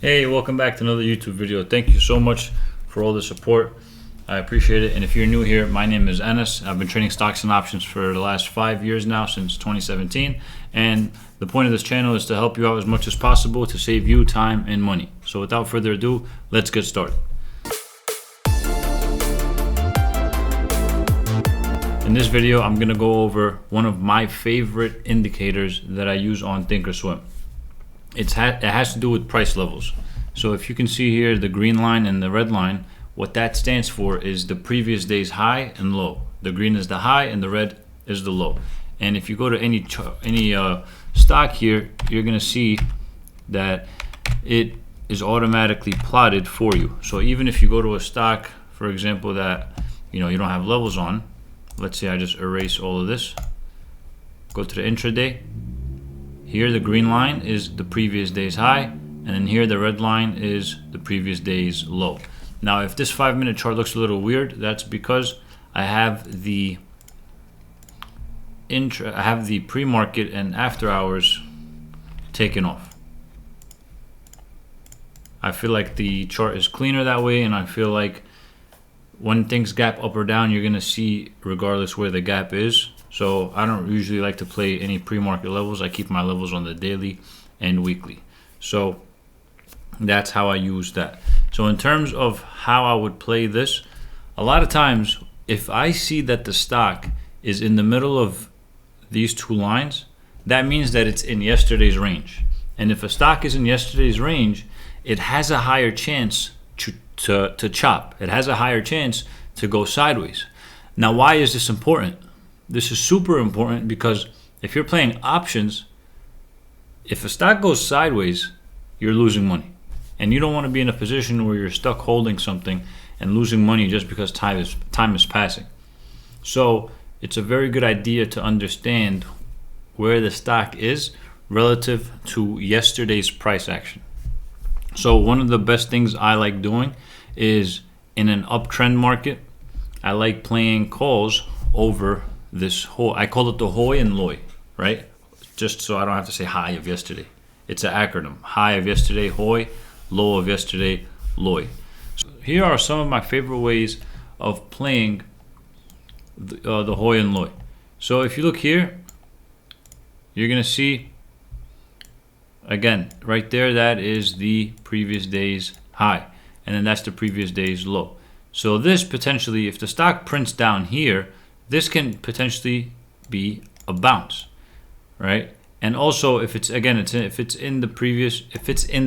Hey, welcome back to another YouTube video. Thank you so much for all the support. I appreciate it. And if you're new here, my name is Enes. I've been trading stocks and options for the last 5 years now, since 2017. And the point of this channel is to help you out as much as possible to save you time and money. So without further ado, let's get started. In this video, I'm gonna go over one of my favorite indicators that I use on Thinkorswim. It has to do with price levels. So if you can see here, the green line and the red line, what that stands for is the previous day's high and low. The green is the high and the red is the low. And if you go to any stock here, you're gonna see that it is automatically plotted for you. So even if you go to a stock, for example, that you don't have levels on, let's say I just erase all of this, go to the intraday. Here the green line is the previous day's high, and then here the red line is the previous day's low. Now if this 5-minute chart looks a little weird, that's because I have the pre-market and after hours taken off. I feel like the chart is cleaner that way, and I feel like when things gap up or down, you're gonna see regardless where the gap is. So I don't usually like to play any pre-market levels. I keep my levels on the daily and weekly. So that's how I use that. So in terms of how I would play this, a lot of times if I see that the stock is in the middle of these two lines, that means that it's in yesterday's range. And if a stock is in yesterday's range, it has a higher chance to chop. It has a higher chance to go sideways. Now, why is this important? This is super important because if you're playing options, if a stock goes sideways, you're losing money. And you don't want to be in a position where you're stuck holding something and losing money just because time is passing. So it's a very good idea to understand where the stock is relative to yesterday's price action. So one of the best things I like doing is in an uptrend market, I like playing calls over this whole, I call it the hoi and loy, right? Just so I don't have to say high of yesterday. It's an acronym. High of yesterday, hoi, low of yesterday, loy. So here are some of my favorite ways of playing the hoi and loy. So if you look here, you're gonna see, again, right there, that is the previous day's high. And then that's the previous day's low. So this potentially, if the stock prints down here, this can potentially be a bounce, right? And also, if it's in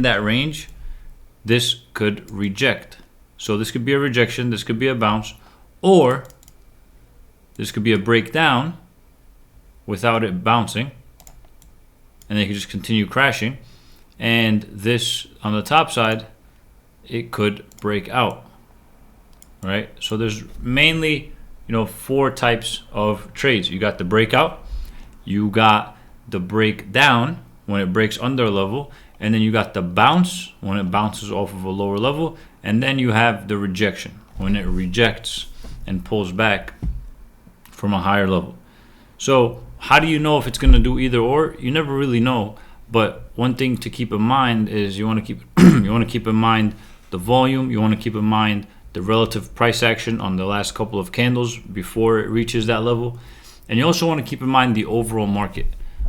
that range, this could reject. So this could be a rejection, this could be a bounce, or this could be a breakdown without it bouncing, and they could just continue crashing. And this on the top side, it could break out, right? So there's mainly 4 types of trades. You got the breakout, you got the breakdown when it breaks under a level, and then you got the bounce when it bounces off of a lower level, and then you have the rejection when it rejects and pulls back from a higher level. So how do you know if it's going to do either or? You never really know, but one thing to keep in mind is you want to keep in mind the volume, you want to keep in mind the relative price action on the last couple of candles before it reaches that level. And you also want to keep in mind the overall market.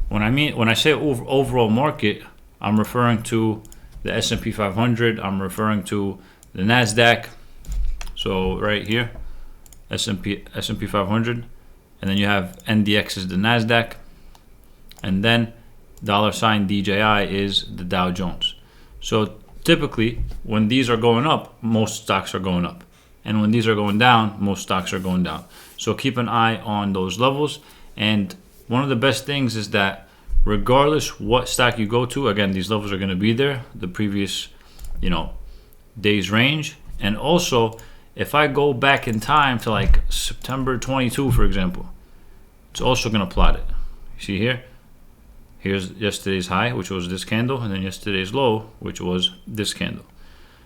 When I say overall market, I'm referring to the S&P 500, I'm referring to the NASDAQ. So right here, S&P 500, and then you have NDX is the NASDAQ, and then $DJI is the Dow Jones. So typically, when these are going up, most stocks are going up. And when these are going down, most stocks are going down. So keep an eye on those levels. And one of the best things is that regardless what stock you go to, again, these levels are going to be there, the previous, day's range. And also, if I go back in time to like September 22, for example, it's also going to plot it. You see here? Here's yesterday's high, which was this candle, and then yesterday's low, which was this candle.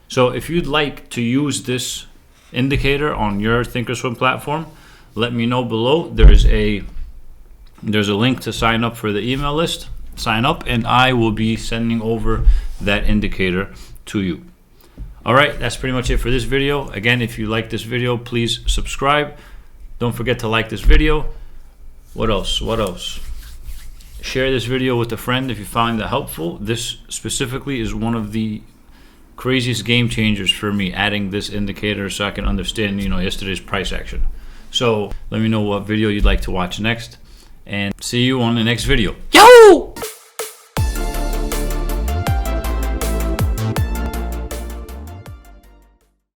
So if you'd like to use this indicator on your Thinkorswim platform, let me know below. There's a link to sign up for the email list, sign up, and I will be sending over that indicator to you. All right, that's pretty much it for this video. Again, if you like this video, please subscribe. Don't forget to like this video. What else? Share this video with a friend if you find that helpful. This specifically is one of the craziest game changers for me, adding this indicator so I can understand, yesterday's price action. So let me know what video you'd like to watch next, and see you on the next video.